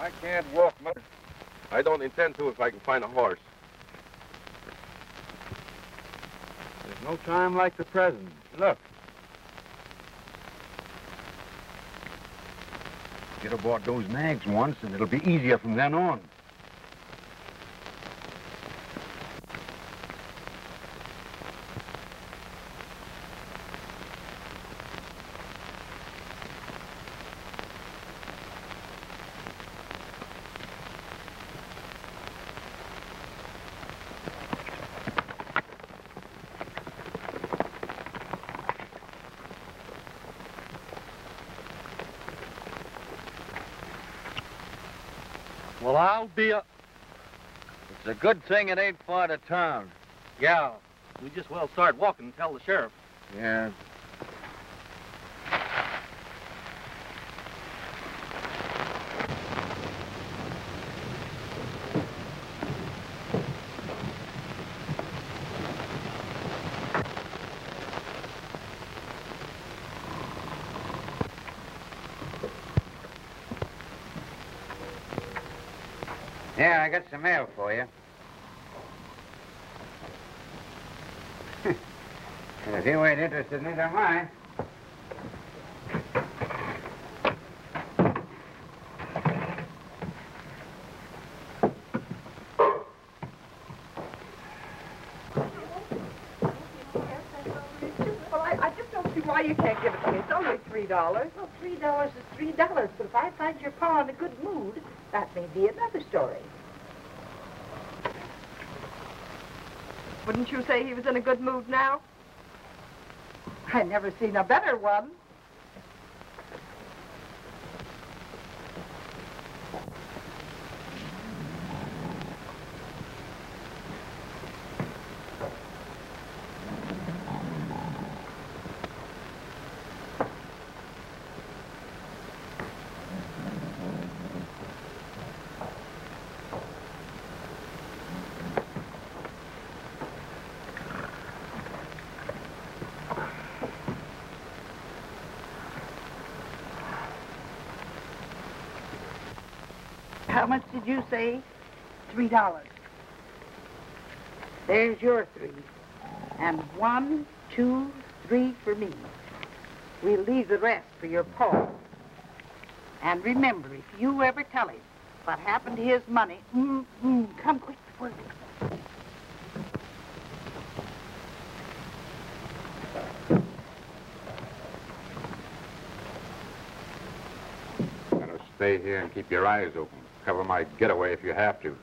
I can't walk much. I don't intend to if I can find a horse. There's no time like the present. Look. Get aboard those nags once, and it'll be easier from then on. Well, I'll be a... It's a good thing it ain't far to town. Yeah, we just well start walking and tell the sheriff. Yeah. Yeah, I got some mail for you. And if you ain't interested, neither am I. Well, I just don't see why you can't give it to me. It's only $3. Well, $3 is $3, but if I find your pa in a good mood, that may be another story. Wouldn't you say he was in a good mood now? I never seen a better one. How much did you say? $3. There's your 3. And 1, 2, 3 for me. We'll leave the rest for your pa. And remember, if you ever tell him what happened to his money, come quick before Stay here and keep your eyes open. Cover my getaway if you have to.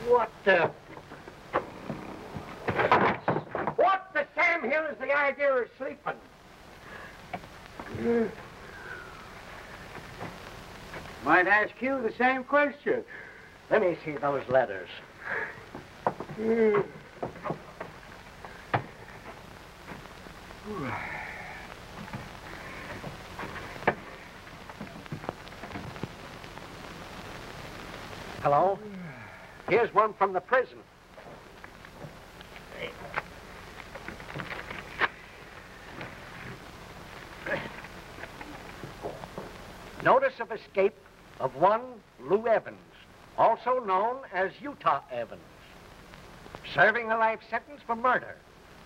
What the Sam Hill is the idea of sleeping? Might ask you the same question. Let me see those letters. Hello? Here's one from the prison. Notice of escape of one Lou Evans, also known as Utah Evans, serving a life sentence for murder,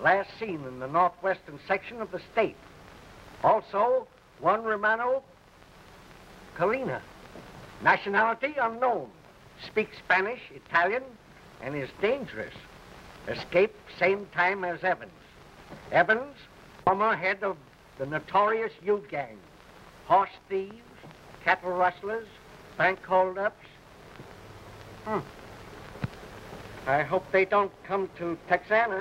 last seen in the northwestern section of the state. Also, one Romano Colina, nationality unknown, speaks Spanish, Italian, and is dangerous. Escaped same time as Evans. Evans, former head of the notorious U-gang, horse thieves, cattle rustlers, bank holdups. I hope they don't come to Texana.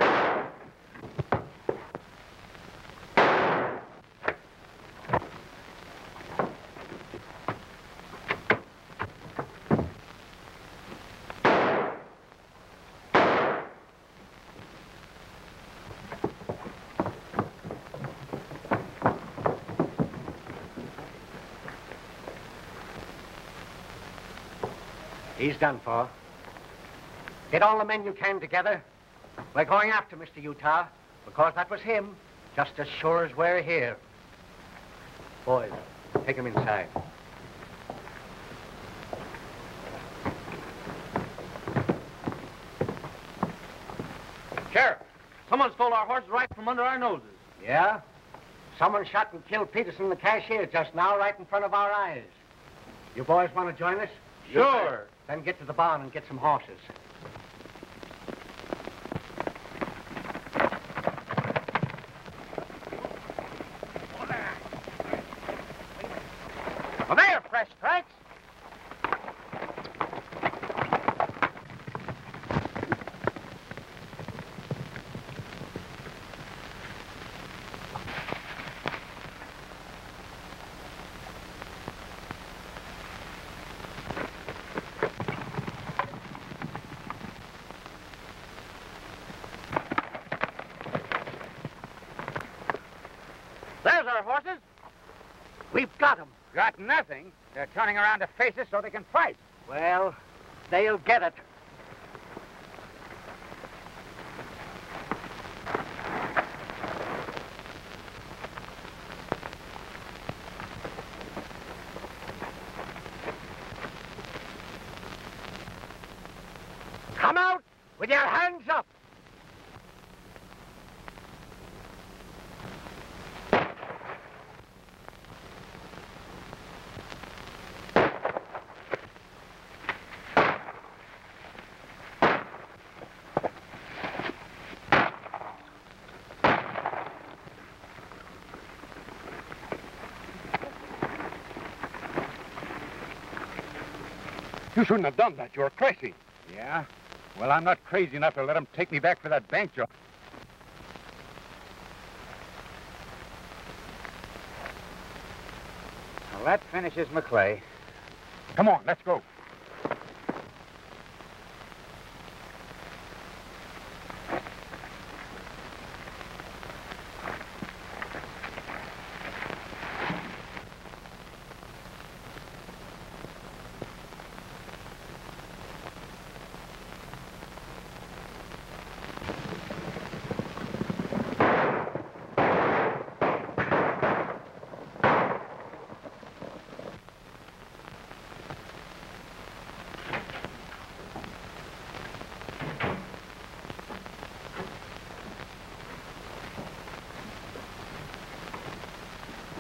He's done for. Get all the men you can together. We're going after Mr. Utah, because that was him, just as sure as we're here. Boys, take him inside. Sheriff, someone stole our horses right from under our noses. Yeah? Someone shot and killed Peterson, the cashier, just now, right in front of our eyes. You boys want to join us? Sure. Then get to the barn and get some horses. Well, there, fresh tracks. There's our horses. We've got them. Got nothing. They're turning around to face us so they can fight. Well, they'll get it. Come out with your hands up. You shouldn't have done that. You're crazy. Yeah? Well, I'm not crazy enough to let them take me back for that bank job. Well, that finishes McClay. Come on, let's go.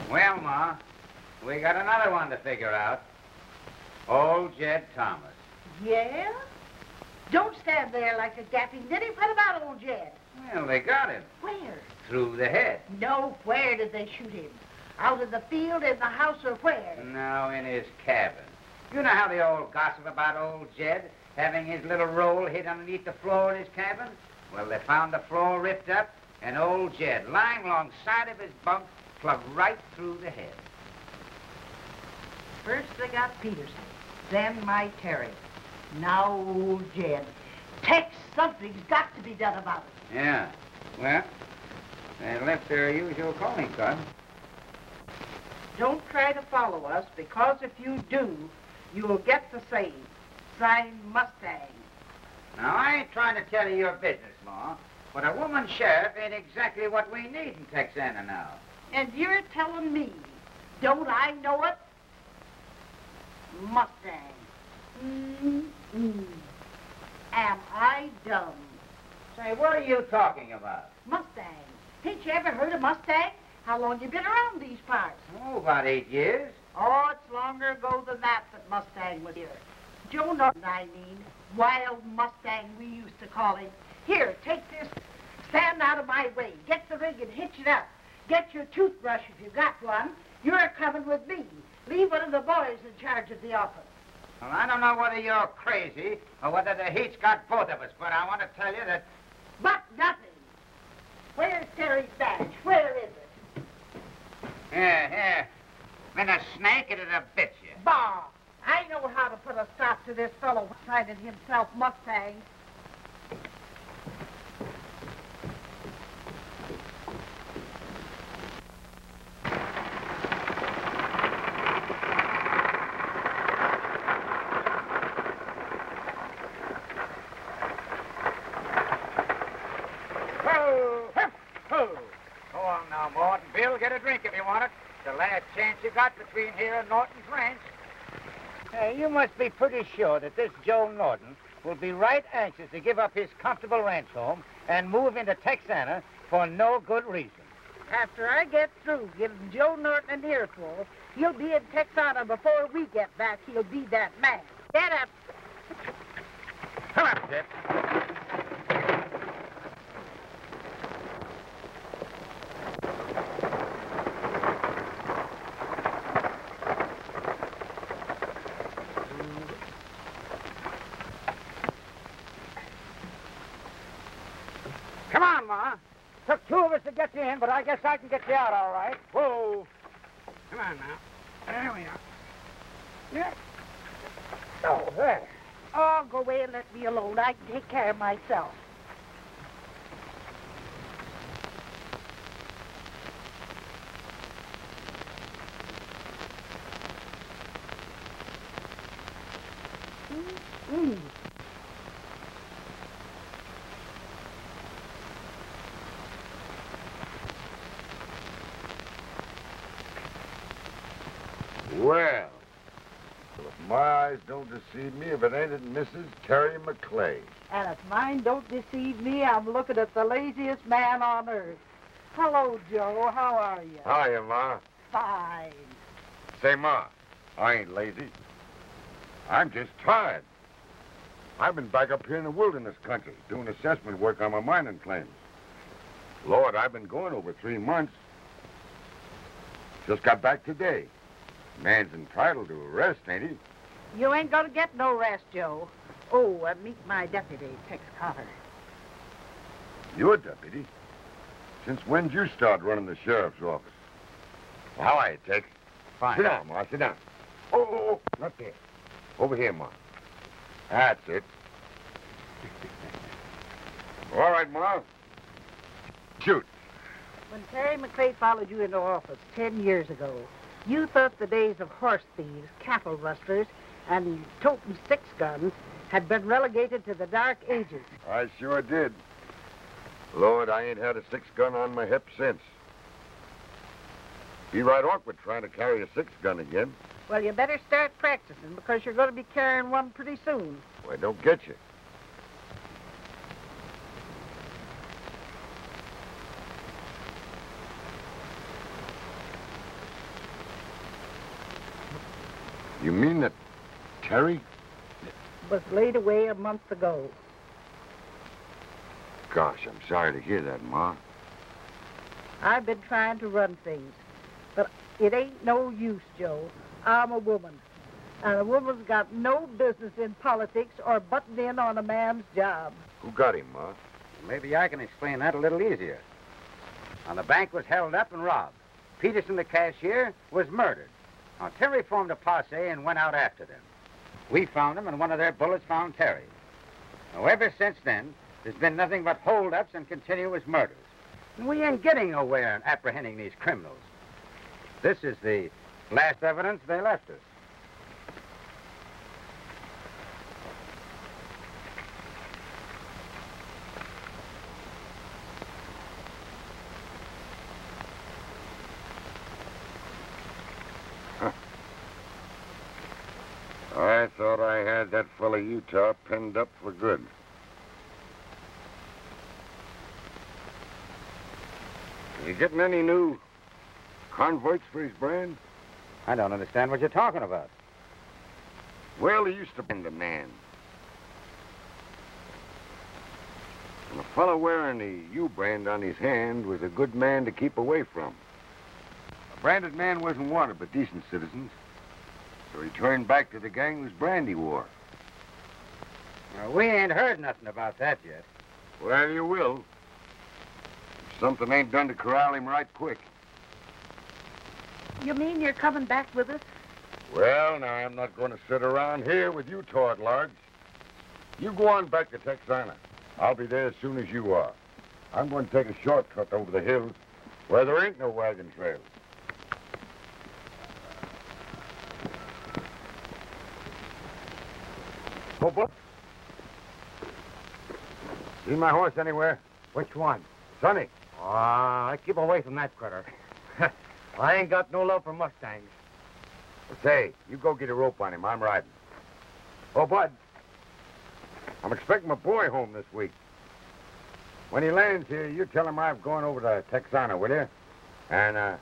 Well, Ma, we got another one to figure out. Old Jed Thomas. Yeah? Don't stand there like a gapping ninny. What about old Jed? Well, they got him. Where? Through the head. No, where did they shoot him? Out in the field, in the house, or where? No, in his cabin. You know how they all gossip about old Jed having his little roll hid underneath the floor in his cabin? Well, they found the floor ripped up and old Jed lying alongside of his bunk, plugged right through the head. First they got Peterson, then my Carey. Now old Jed. Tex, something's got to be done about it. Yeah. Well, they left their usual calling card. Don't try to follow us, because if you do, you'll get the same. Signed, Mustang. Now, I ain't trying to tell you your business, Ma, but a woman sheriff ain't exactly what we need in Texana now. And you're telling me, don't I know it? Mustang. Mm-mm. Am I dumb? Say, what are you talking about? Mustang. Ain't you ever heard of Mustang? How long you been around these parts? Oh, about 8 years. Oh, it's longer ago than that Mustang was here. Joe Norton, I mean. Wild Mustang, we used to call him. Here, take this. Stand out of my way. Get the rig and hitch it up. Get your toothbrush if you got one. You're coming with me. Leave one of the boys in charge of the office. Well, I don't know whether you're crazy or whether the heat's got both of us, but I want to tell you that... But nothing. Where's Carey's badge? Where is it? Here. Been a snake, it'd have bit you. Bah! I know how to put a stop to this fellow who cited himself Mustang. you got between here and Norton's ranch. You must be pretty sure that this Joe Norton will be right anxious to give up his comfortable ranch home and move into Texana for no good reason. After I get through giving Joe Norton an earful, he'll be in Texana before we get back. He'll be that mad. Get up. Come on, Zip. Come on, Ma. Took two of us to get you in, but I guess I can get you out all right. Whoa. Come on now. There we are. Yeah. Oh, there. Oh, go away and let me alone. I can take care of myself. Mm-hmm. Well, if my eyes don't deceive me, if it ain't Mrs. Carey McClay. And if mine don't deceive me, I'm looking at the laziest man on earth. Hello, Joe. How are you? Hiya, Ma. Fine. Say, Ma, I ain't lazy. I'm just tired. I've been back up here in the wilderness country doing assessment work on my mining claims. Lord, I've been going over 3 months. Just got back today. Man's entitled to a rest, ain't he? You ain't gonna get no rest, Joe. Oh, meet my deputy, Tex Cotter. You're a deputy. Since when'd you start running the sheriff's office? Well, how are you, Tex? Fine. Sit down, Ma, sit down. Oh, not there. Over here, Ma. That's it. All right, Ma. Shoot. When Carey McClay followed you into office 10 years ago, you thought the days of horse thieves, cattle rustlers, and toting six guns had been relegated to the dark ages. I sure did. Lord, I ain't had a 6-gun on my hip since. Be right awkward trying to carry a 6-gun again. Well, you better start practicing because you're going to be carrying one pretty soon. Well, I don't get you. You mean that Carey? Was laid away a month ago. Gosh, I'm sorry to hear that, Ma. I've been trying to run things, but it ain't no use, Joe. I'm a woman, and a woman's got no business in politics or butting in on a man's job. Who got him, Ma? Maybe I can explain that a little easier. Now, the bank was held up and robbed. Peterson, the cashier, was murdered. Now, Terry formed a posse and went out after them. We found them, and one of their bullets found Terry. Now, ever since then, there's been nothing but holdups and continuous murders. And we ain't getting nowhere in apprehending these criminals. This is the last evidence they left us. I thought I had that fella Utah pinned up for good. Is he getting any new converts for his brand? I don't understand what you're talking about. Well, he used to be a man. And a fellow wearing the U brand on his hand was a good man to keep away from. A branded man wasn't wanted by decent citizens. So he turned back to the gang whose brand he wore. Well, we ain't heard nothing about that yet. Well, you will. If something ain't done to corral him right quick. You mean you're coming back with us? Well, now, I'm not going to sit around here with you tart-lards. You go on back to Texana. I'll be there as soon as you are. I'm going to take a shortcut over the hills where there ain't no wagon trails. Bobo? See my horse anywhere? Which one? Sonny. I keep away from that critter. I ain't got no love for Mustangs. Say, you go get a rope on him. I'm riding. Oh, Bud, I'm expecting my boy home this week. When he lands here, you tell him I've gone over to Texana, will you? And,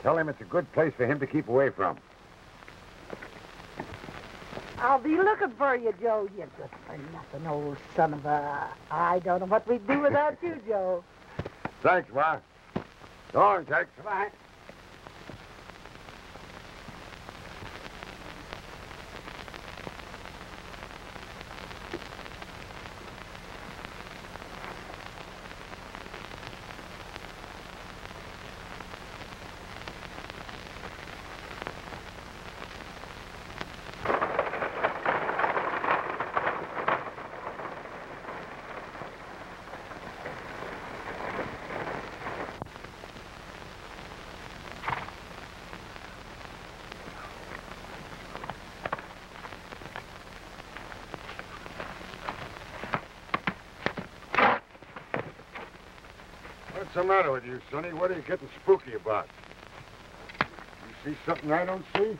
tell him it's a good place for him to keep away from. I'll be looking for you, Joe. You're good for nothing, old son of a... I don't know what we'd do without you, Joe. Thanks, Ma. So long, Tex. Bye. What's the matter with you, Sonny? What are you getting spooky about? You see something I don't see?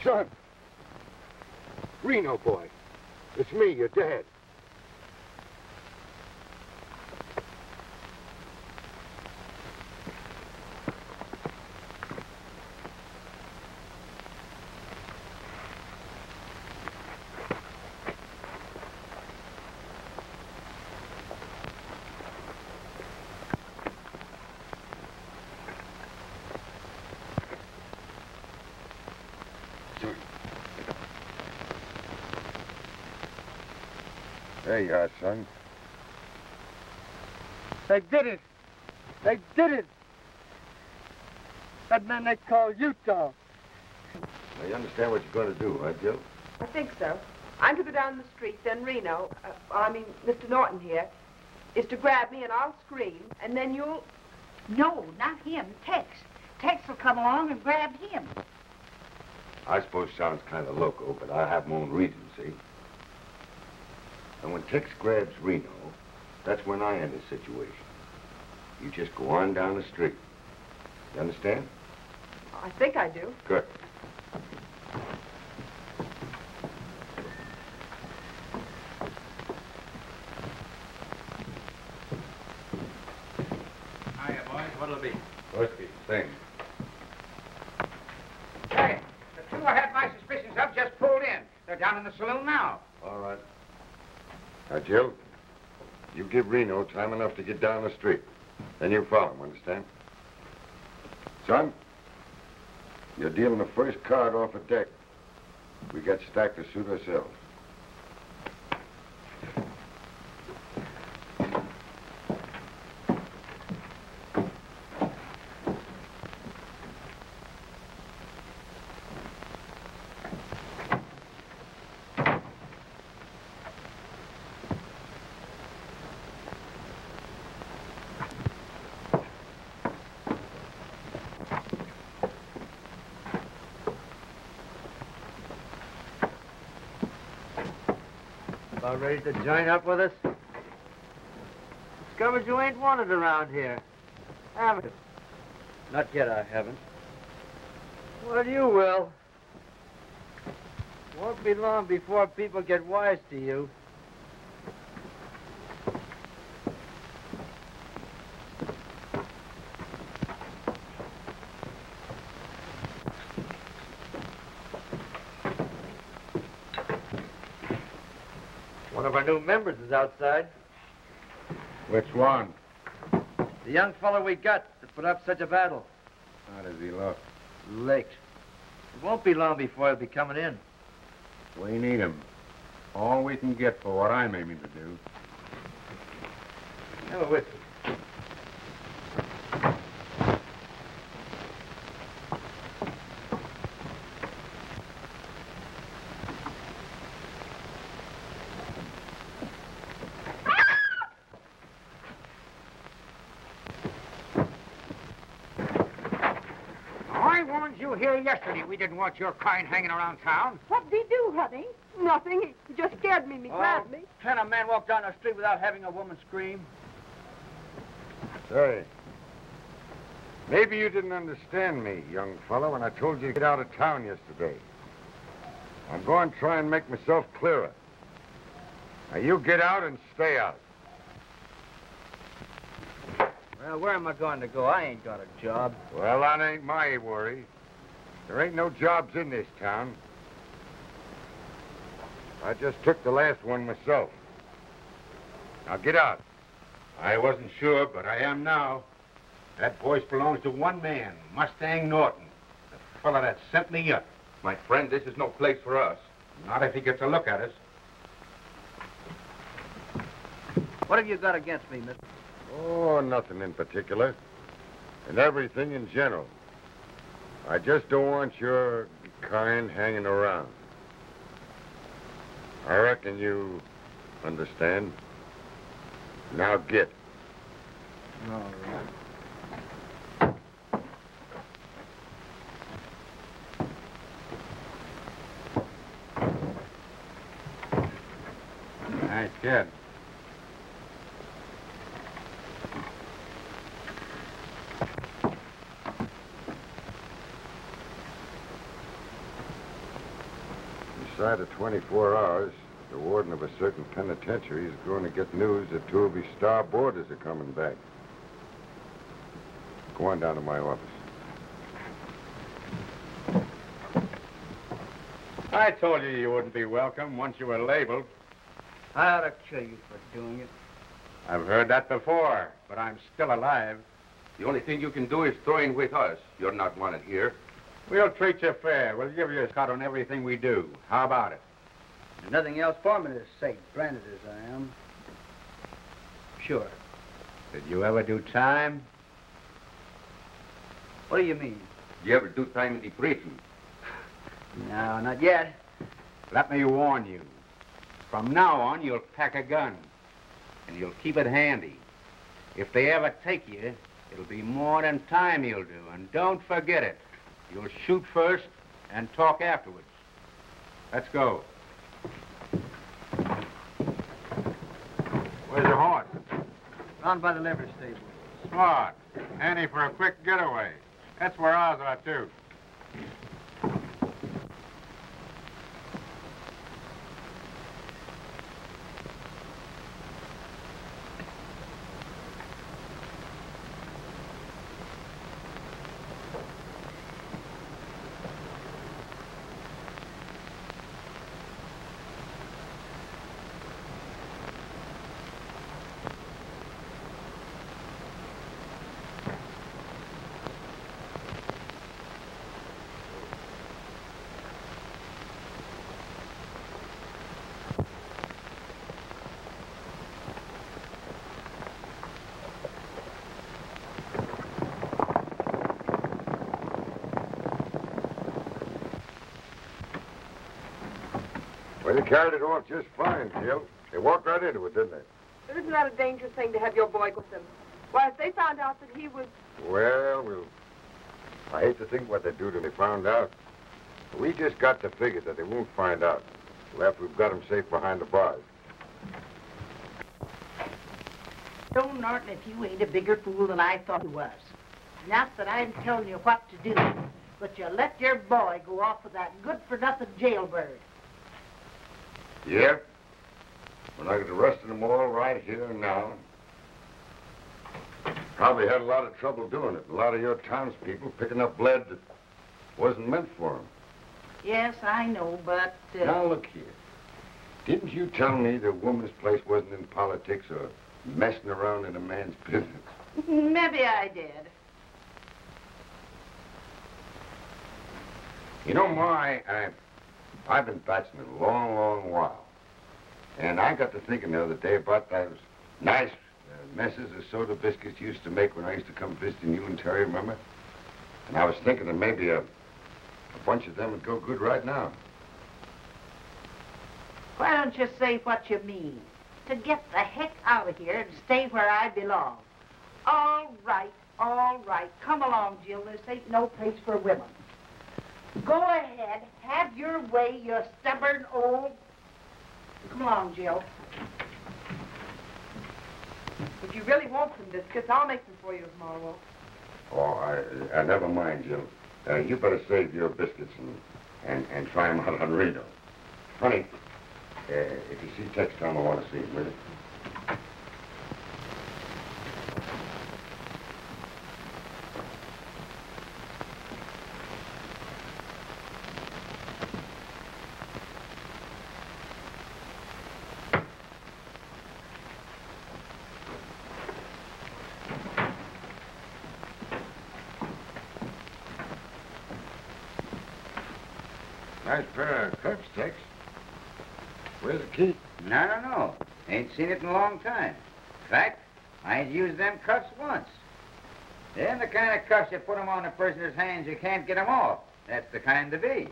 Son! Reno, boy. It's me, your dad. There you are, son. They did it. They did it. That man they call Utah. Now, you understand what you're going to do, huh, Jill? I think so. I'm to go down the street, then Reno, Mr. Norton here, is to grab me and I'll scream, and then you'll... No, not him. Tex. Tex will come along and grab him. I suppose sounds kind of loco, but I have my own reasons, see? And when Tex grabs Reno, that's when I end the situation. You just go on down the street. You understand? I think I do. Good. Hiya, boys. What'll it be? Whiskey, sing. Hey, the two I had my suspicions of just pulled in. They're down in the saloon now. All right. Now, Jill, you give Reno time enough to get down the street. Then you follow him, understand? Son, you're dealing the first card off a deck. We got stacked to suit ourselves. About ready to join up with us? Discovered you ain't wanted around here. Haven't you? Not yet, I haven't. Well, you will. Won't be long before people get wise to you. One of our new members is outside. Which one? The young fellow we got that put up such a battle. How does he look? Licked. It won't be long before he'll be coming in. We need him. All we can get for what I'm aiming to do. Have a whiskey. you here yesterday we didn't want your kind hanging around town? What did he do, honey? Nothing. He just scared me. He grabbed me. Can a man walk down the street without having a woman scream? Say, maybe you didn't understand me, young fellow, when I told you to get out of town yesterday. I'm going to try and make myself clearer. Now, you get out and stay out. Well, where am I going to go? I ain't got a job. Well, that ain't my worry. There ain't no jobs in this town. I just took the last one myself. Now, get out. I wasn't sure, but I am now. That voice belongs to one man, Mustang Norton, the fella that sent me up. My friend, this is no place for us. Not if he gets a look at us. What have you got against me, mister? Oh, nothing in particular. And everything in general. I just don't want your kind hanging around. I reckon you understand. Now get. All right. Nice kid. Inside of 24 hours, the warden of a certain penitentiary is going to get news that 2 of his star boarders are coming back. Go on down to my office. I told you you wouldn't be welcome once you were labeled. I ought to kill you for doing it. I've heard that before, but I'm still alive. The only thing you can do is throw in with us. You're not wanted here. We'll treat you fair. We'll give you a cut on everything we do. How about it? There's nothing else for me to say, branded as I am. Sure. Did you ever do time? What do you mean? You ever do time in the prison? No, not yet. Let me warn you. From now on, you'll pack a gun. And you'll keep it handy. If they ever take you, it'll be more than time you'll do. And don't forget it. You'll shoot first and talk afterwards. Let's go. Where's your horse? Round by the livery stable. Smart. Handy for a quick getaway. That's where ours are, too. Well, you carried it off just fine, Jill. They walked right into it, didn't they? But isn't that a dangerous thing to have your boy with them? Why, if they found out that he was... Well, I hate to think what they'd do till they found out. But we just got to figure that they won't find out till after we've got them safe behind the bars. Oh, Norton, if you ain't a bigger fool than I thought you was. Not that I'm telling you what to do, but you let your boy go off with that good-for-nothing jailbird. Yeah? When I could arrested them all right here and now. Probably had a lot of trouble doing it. A lot of your townspeople picking up lead that wasn't meant for them. Yes, I know, but... Now, look here. Didn't you tell me the woman's place wasn't in politics or messing around in a man's business? Maybe I did. You know, Ma, I've been bachelor a long, long while. And I got to thinking the other day about those nice messes of soda biscuits you used to make when I used to come visiting you and Terry, remember? And I was thinking that maybe a bunch of them would go good right now. Why don't you say what you mean? To get the heck out of here and stay where I belong. All right, all right. Come along, Jill. This ain't no place for women. Go ahead. Have your way, you stubborn old... Come along, Jill. If you really want some biscuits, I'll make them for you tomorrow. Oh, I never mind, Jill. You better save your biscuits and try them out on Reno. Honey, if you see Tex, tell him I want to see him, will you? Nice pair of cuffs, Tex. Where's the key? I don't know. Ain't seen it in a long time. In fact, I ain't used them cuffs once. They're the kind of cuffs you put them on a prisoner's hands, you can't get them off. That's the kind to be.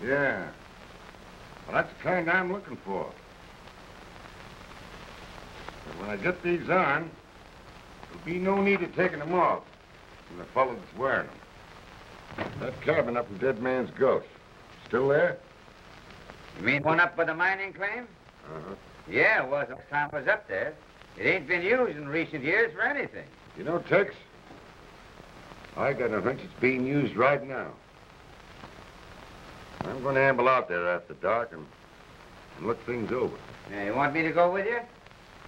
Yeah. Well, that's the kind I'm looking for. But when I get these on, there'll be no need of taking them off from the fellow that's wearing them. That cabin up in Dead Man's Gulch. Still there? You mean one up by the mining claim? Uh-huh. Yeah, it was last time I was up there. It ain't been used in recent years for anything. You know, Tex, I got a hunch it's being used right now. I'm going to amble out there after dark and look things over. Yeah, you want me to go with you?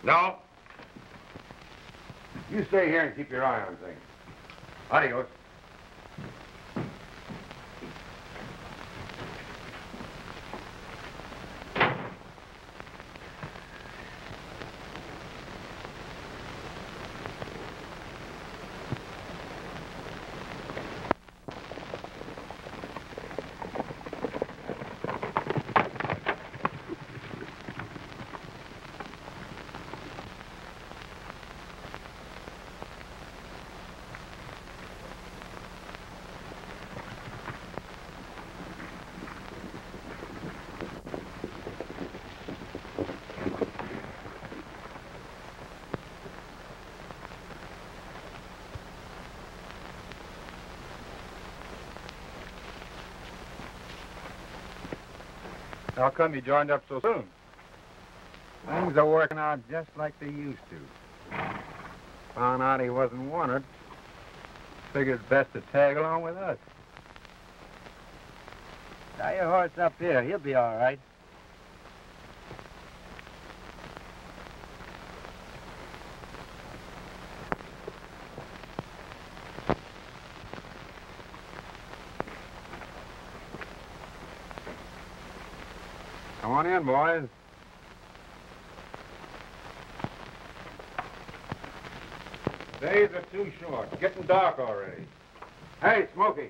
No. You stay here and keep your eye on things. Adios. How come you joined up so soon? Things are working out just like they used to. Found out he wasn't wanted. Figured it's best to tag along with us. Tie your horse up here. He'll be all right. Come on in, boys. Days are too short. It's getting dark already. Hey, Smokey.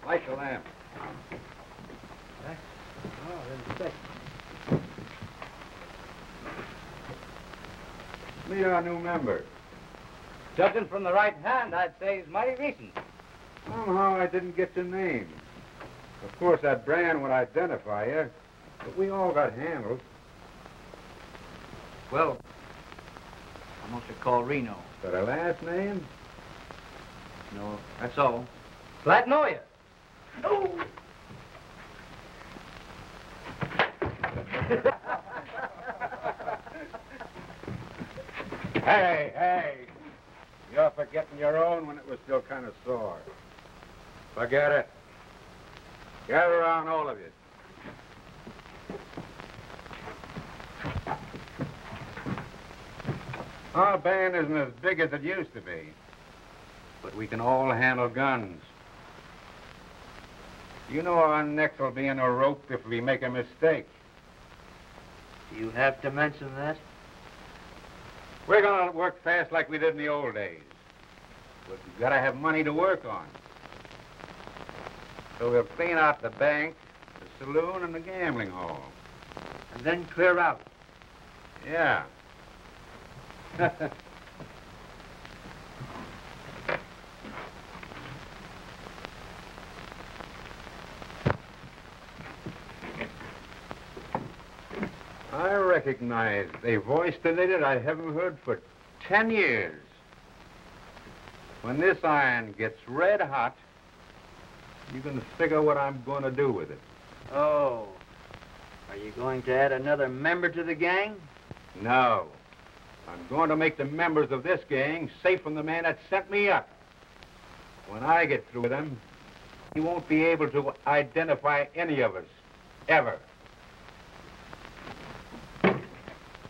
Light the lamp. Meet our new member. Judging from the right hand, I'd say he's mighty recent. Somehow I didn't get your name. Of course, that brand would identify you, but we all got handles. Well, I must have called Reno. Got a last name? No, that's all. Glad to know you. Oh! Hey! You're forgetting your own when it was still kind of sore. Forget it. Gather around, all of you. Our band isn't as big as it used to be, but we can all handle guns. You know our necks will be in a rope if we make a mistake. Do you have to mention that? We're gonna work fast like we did in the old days, but we've got to have money to work on. So we'll clean out the bank, the saloon, and the gambling hall. And then clear out. Yeah. I recognize a voice today that I haven't heard for 10 years. When this iron gets red hot, You can figure what I'm going to do with it. Oh. Are you going to add another member to the gang? No. I'm going to make the members of this gang safe from the man that sent me up. When I get through with him, he won't be able to identify any of us. Ever.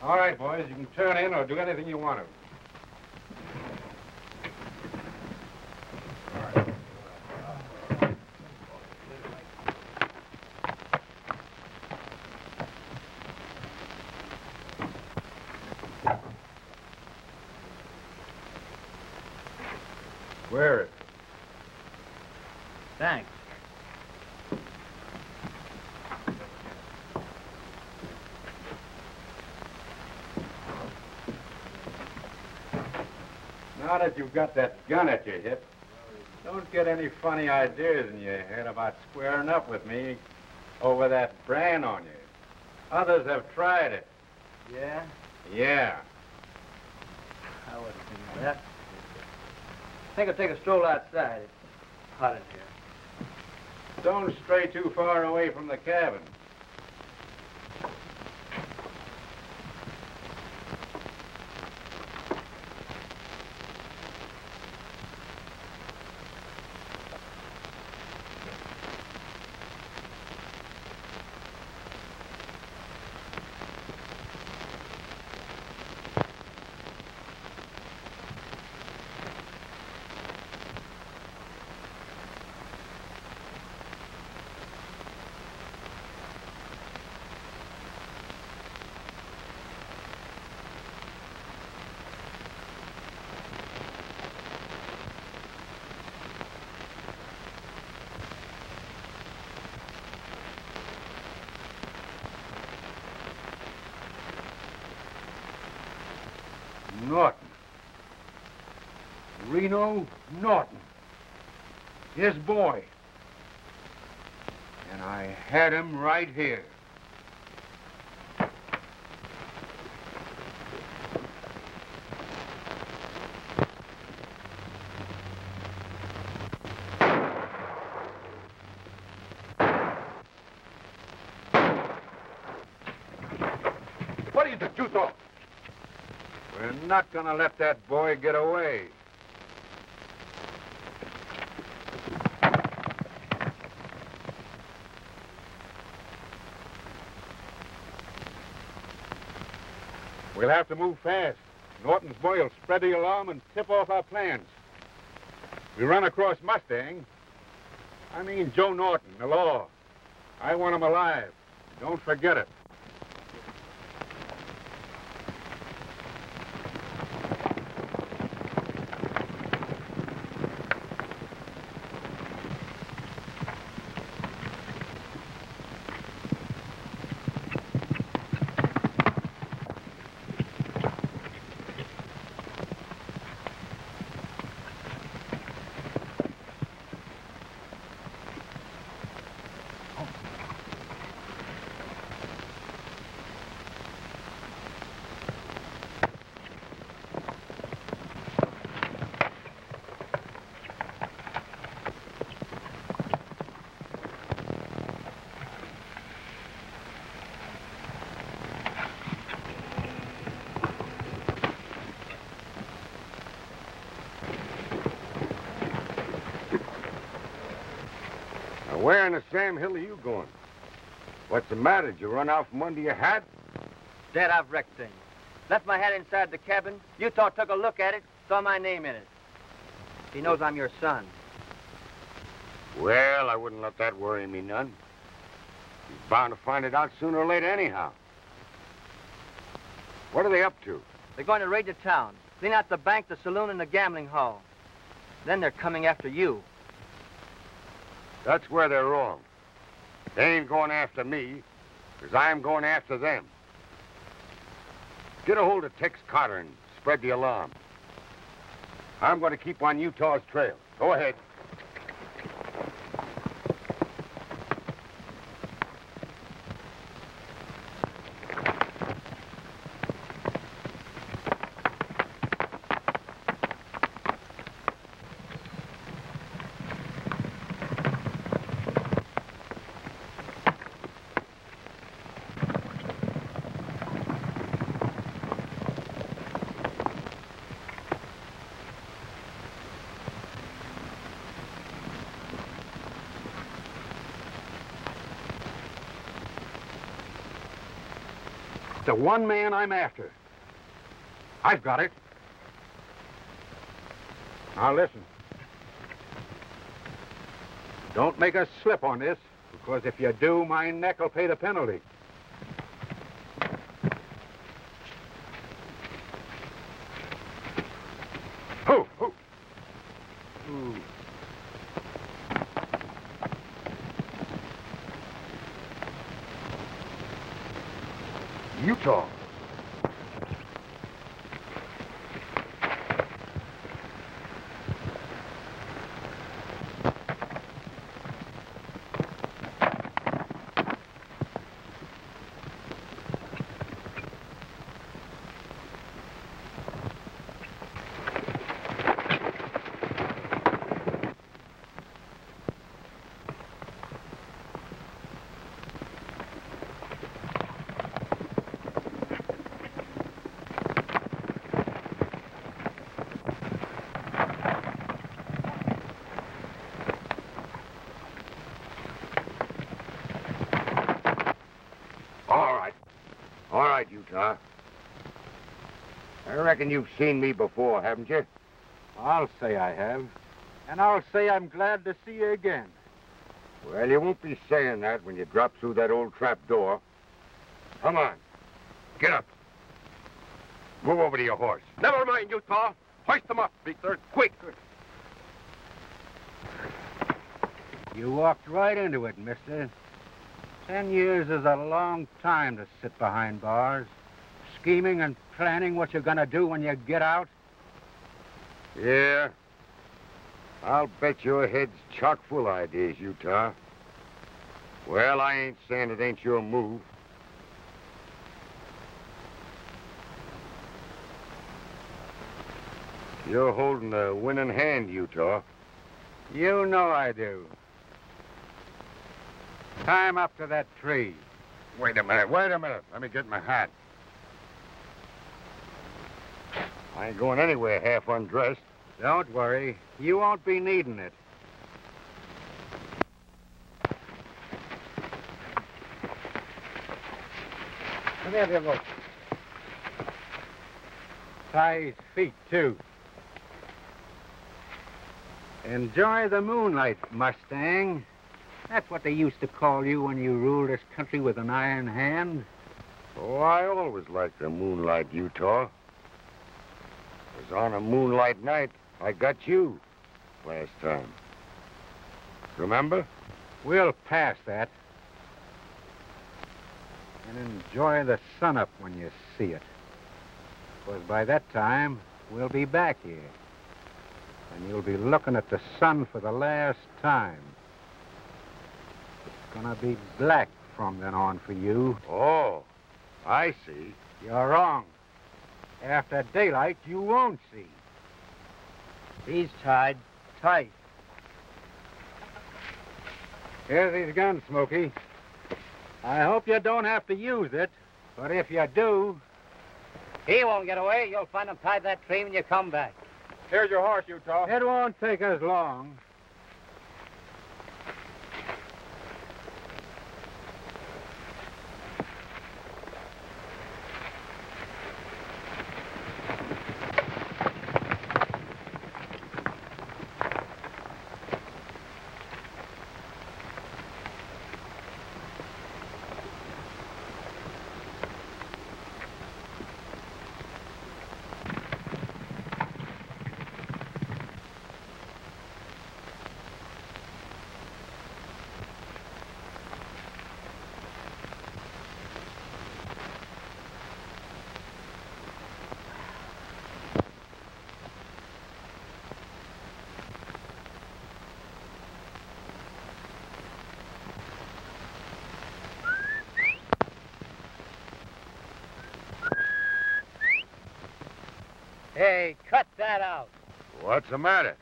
All right, boys, you can turn in or do anything you want to. Wear it. Thanks. Now that you've got that gun at your hip, don't get any funny ideas in your head about squaring up with me over that brand on you. Others have tried it. Yeah? Yeah. I wouldn't think of that. I think I'll take a stroll outside. It's hot in here. Don't stray too far away from the cabin. Norton. Reno Norton. His boy. And I had him right here. What do you think you thought? We're not gonna let that boy get away. We'll have to move fast. Norton's boy will spread the alarm and tip off our plans. We run across Mustang. I mean Joe Norton, the law. I want him alive. Don't forget it. Where in the Sam Hill are you going? What's the matter? Did you run out from under your hat? Dad, I've wrecked things. Left my hat inside the cabin. Utah took a look at it, saw my name in it. He knows I'm your son. Well, I wouldn't let that worry me none. He's bound to find it out sooner or later anyhow. What are they up to? They're going to raid the town, clean out the bank, the saloon, and the gambling hall. Then they're coming after you. That's where they're wrong. They ain't going after me, because I'm going after them. Get a hold of Tex Carter and spread the alarm. I'm going to keep on Utah's trail. Go ahead. the one man I'm after. I've got it. Now listen. Don't make a slip on this, because if you do, my neck will pay the penalty. Ho, ho. Ooh. Utah. All right, Utah. I reckon you've seen me before, haven't you? I'll say I have. And I'll say I'm glad to see you again. Well, you won't be saying that when you drop through that old trap door. Come on. Get up. Move over to your horse. Never mind, Utah. Hoist them up, Victor. Quick. You walked right into it, mister. 10 years is a long time to sit behind bars, scheming and planning what you're gonna do when you get out. Yeah. I'll bet your head's chock full of ideas, Utah. Well, I ain't saying it ain't your move. You're holding a winning hand, Utah. You know I do. Climb up to that tree. Wait a minute. Let me get my hat. I ain't going anywhere half undressed. Don't worry. You won't be needing it. Come here, dear boy. Tie his feet, too. Enjoy the moonlight, Mustang. That's what they used to call you when you ruled this country with an iron hand. Oh, I always liked the moonlight, Utah. 'Cause on a moonlight night, I got you last time. Remember? We'll pass that. And enjoy the sunup when you see it. Because by that time, we'll be back here. And you'll be looking at the sun for the last time. It's gonna be black from then on for you. Oh, I see. You're wrong. After daylight, you won't see. He's tied tight. Here's his gun, Smokey. I hope you don't have to use it, but if you do... He won't get away. You'll find him tied to that tree when you come back. Here's your horse, Utah. It won't take us long. Hey, cut that out. What's the matter?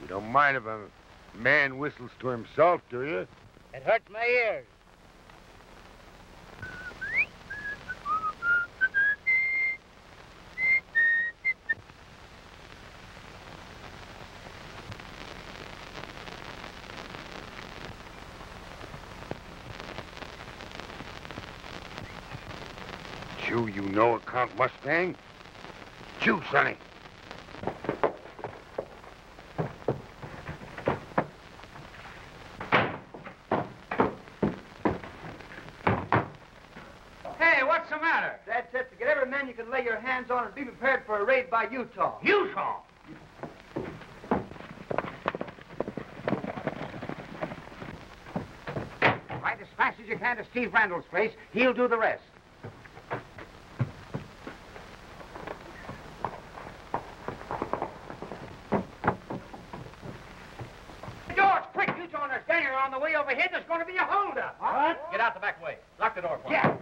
You don't mind if a man whistles to himself, do you? It hurts my ears. Chew, you know account Mustang? Chew, Sonny. Hey, what's the matter? Dad says to get every man you can lay your hands on and be prepared for a raid by Utah. Utah? Right as fast as you can to Steve Randall's place. He'll do the rest. George, quick, you join us. Daniel, on the way over here, there's going to be a holdup. What? Get out the back way. Lock the door for me. Yeah.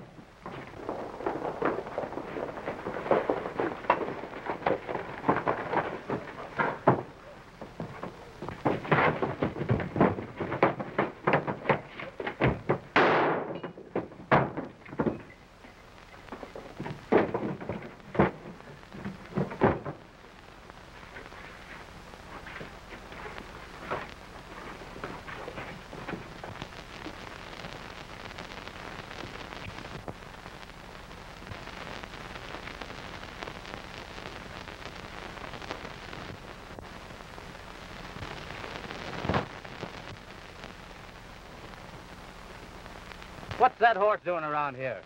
What's that horse doing around here?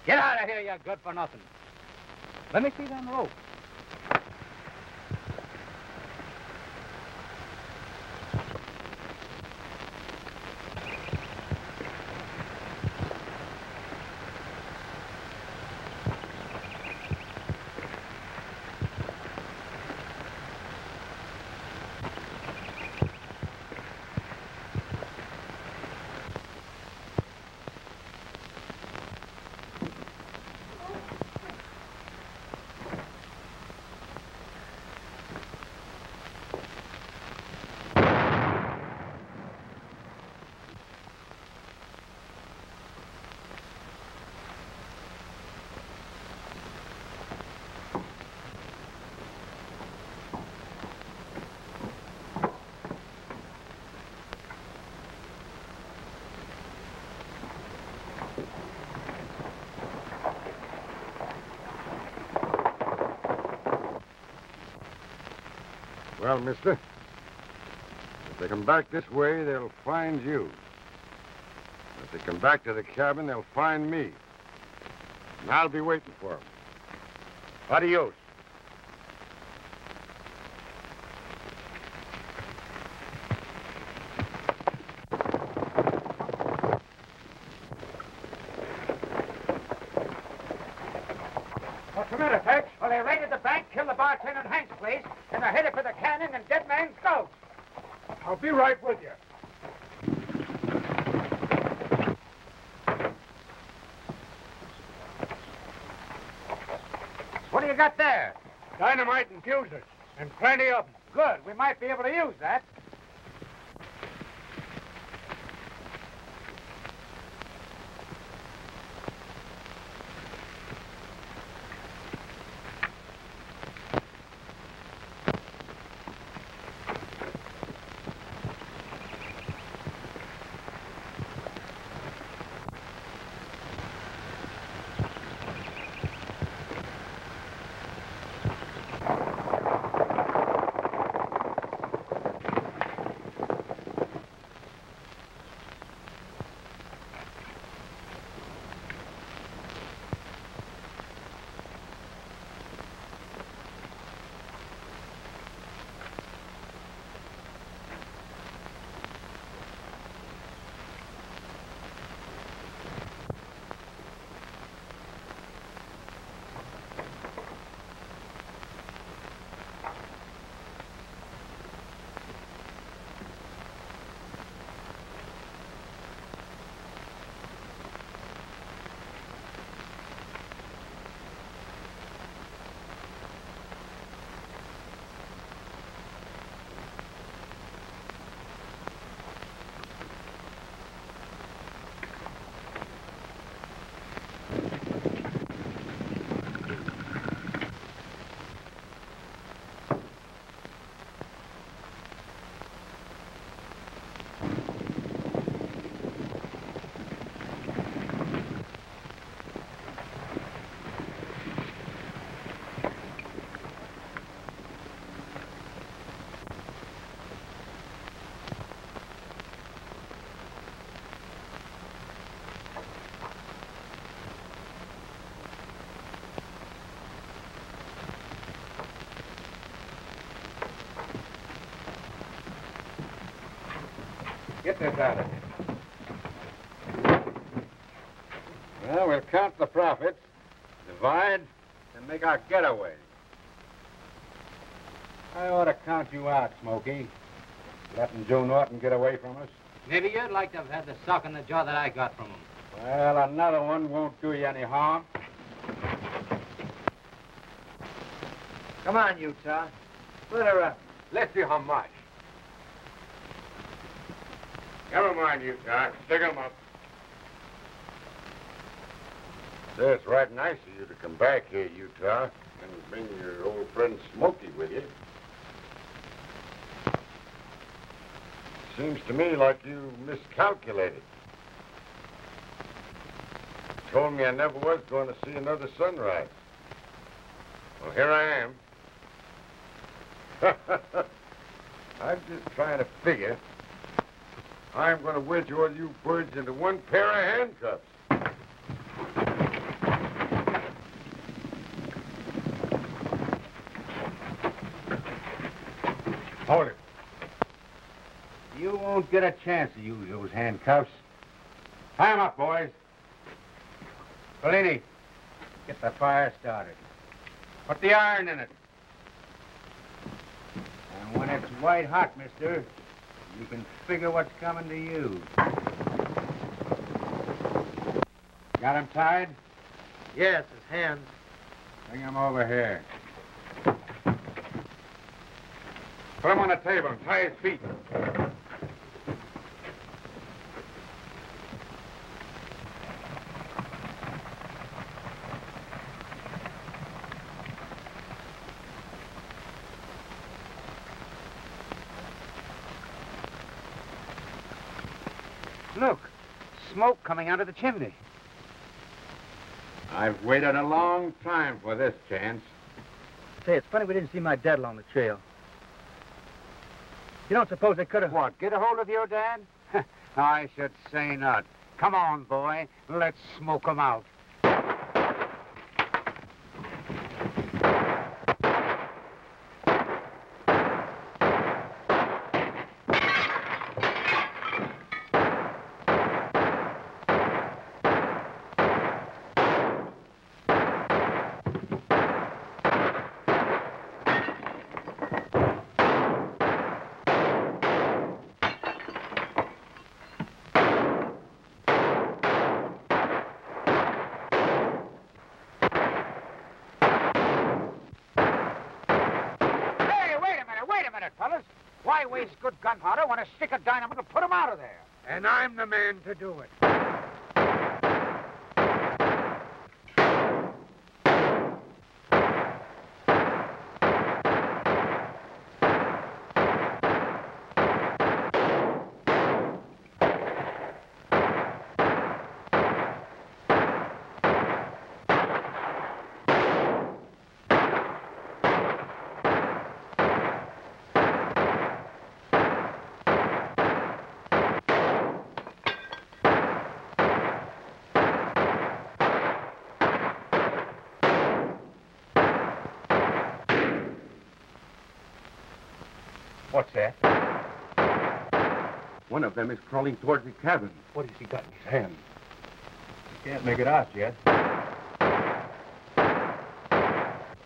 Get out of here, you good for nothing. Let me see them ropes. Well, mister, if they come back this way, they'll find you. If they come back to the cabin, they'll find me. And I'll be waiting for them. Adios. What's the matter, Tex? Well, they raided the bank, killed the bartender in Hank's place, and they're headed for the cannon and Dead Man's Gulch. I'll be right with you. What do you got there? Dynamite and fusers, and plenty of them. Good. We might be able to use that. Get this out of here. Well, we'll count the profits, divide, and make our getaway. I ought to count you out, Smokey. Letting Joe Norton get away from us. Maybe you'd like to have had the sock in the jaw that I got from him. Well, another one won't do you any harm. Come on, Utah. Split her up. Let's see how much. Never mind, Utah. Stick 'em up. Say, it's right nice of you to come back here, Utah, and bring your old friend Smokey with you. Seems to me like you miscalculated. You told me I never was going to see another sunrise. Well, here I am. I'm just trying to figure. I'm going to wedge all you birds into one pair of handcuffs. Hold it. You won't get a chance to use those handcuffs. Tie 'em up, boys. Bellini, get the fire started. Put the iron in it. And when it's white hot, mister, you can figure what's coming to you. Got him tied? Yes, his hands. Bring him over here. Put him on the table and tie his feet. Look, smoke coming out of the chimney. I've waited a long time for this chance. Say, it's funny we didn't see my dad along the trail. You don't suppose they could have... What, get a hold of your dad? I should say not. Come on, boy. Let's smoke 'em out. Why waste good gunpowder when a stick of dynamite will put 'em out of there? And I'm the man to do it. What's that? One of them is crawling towards the cabin. What has he got in his hand? Can't make it out yet.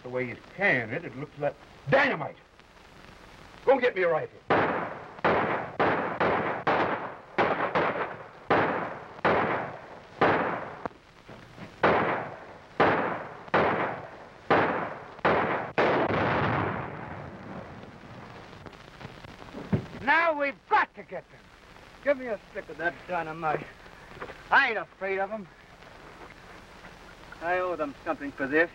The way he's carrying it, it looks like dynamite. Go get me a rifle. Now we've got to get them. Give me a stick of that dynamite. I ain't afraid of them. I owe them something for this.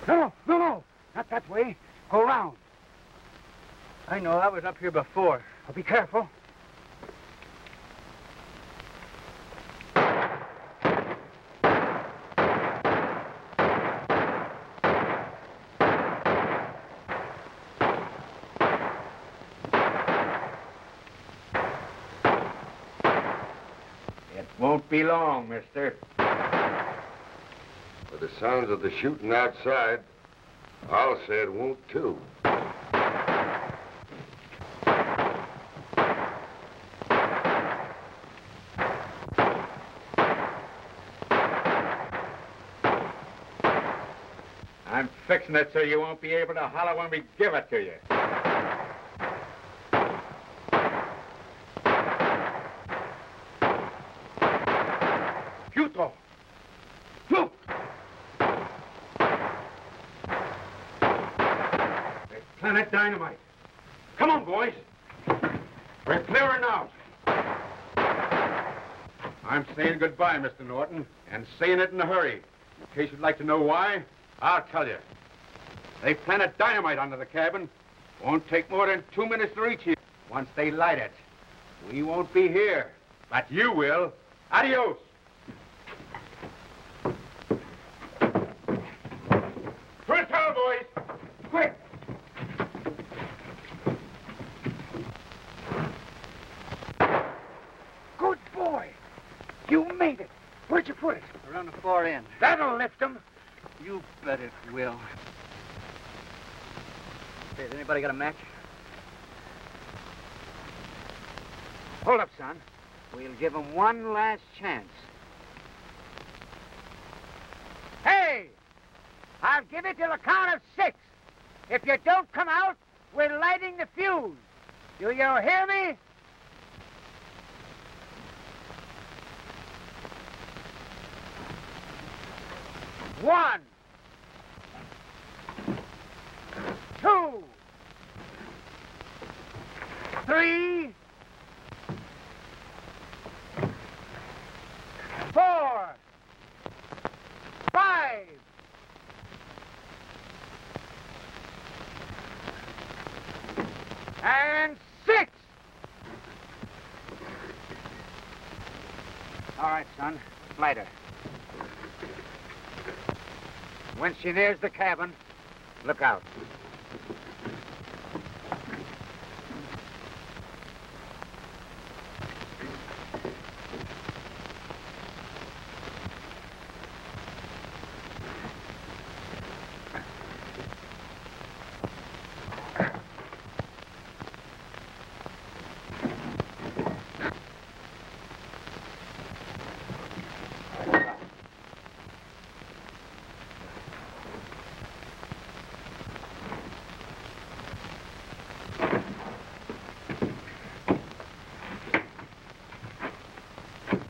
No, not that way. Go round. I know, I was up here before. But be careful. Won't be long, mister. With the sounds of the shooting outside, I'll say it won't, too. I'm fixing it so you won't be able to holler when we give it to you. Puto! Look! They planted dynamite. Come on, boys. We're clearing out. I'm saying goodbye, Mr. Norton, and saying it in a hurry. In case you'd like to know why, I'll tell you. They planted dynamite under the cabin. Won't take more than 2 minutes to reach here. Once they light it, we won't be here, but you will. Adios. To the tower, boys. Quick. Good boy. You made it. Where'd you put it? Around the far end. That'll lift them. You bet it will. Hey, has anybody got a match? Hold up, son. We'll give them one last chance. Hey! I'll give it till the count of 6. If you don't come out, we're lighting the fuse. Do you hear me? 1, 2, 3, 4, 5. And 6. All right, son. Light her. When she nears the cabin, look out.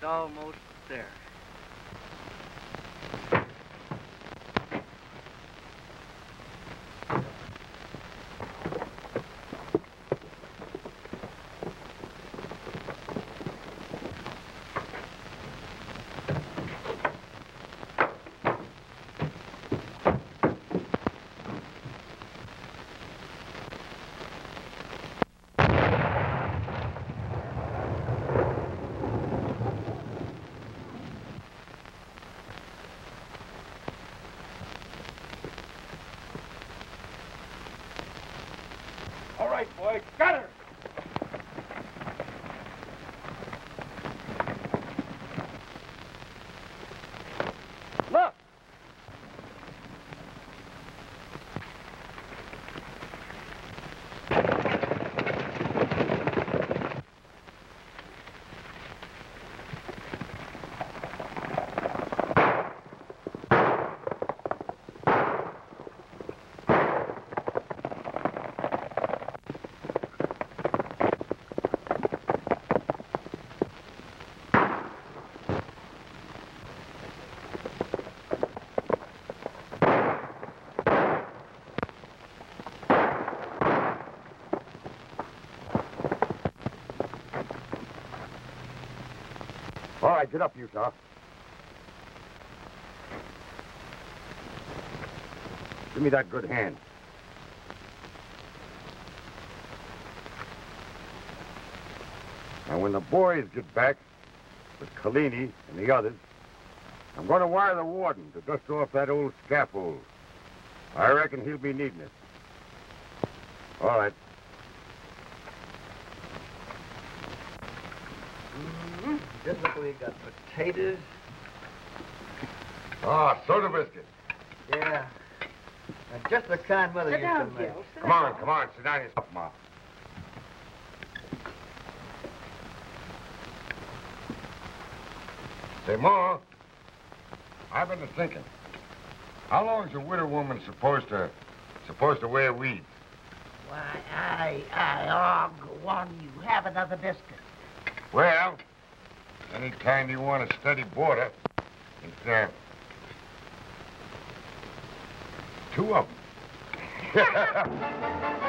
Almost there. All right, boy. Got her! Look! All right, get up, Utah. Give me that good hand. Now, when the boys get back with Collini and the others, I'm going to wire the warden to dust off that old scaffold. I reckon he'll be needing it. All right. Just look, we got potatoes. Ah, soda biscuit. Yeah. And just the kind Mother used to make. Come on, sit down yourself, Ma. Say, Ma, I've been thinking. How long is a widow woman supposed to wear weeds? Why, I'll go on. You have another biscuit. Well, anytime you want a steady boarder, it's, 2 of them.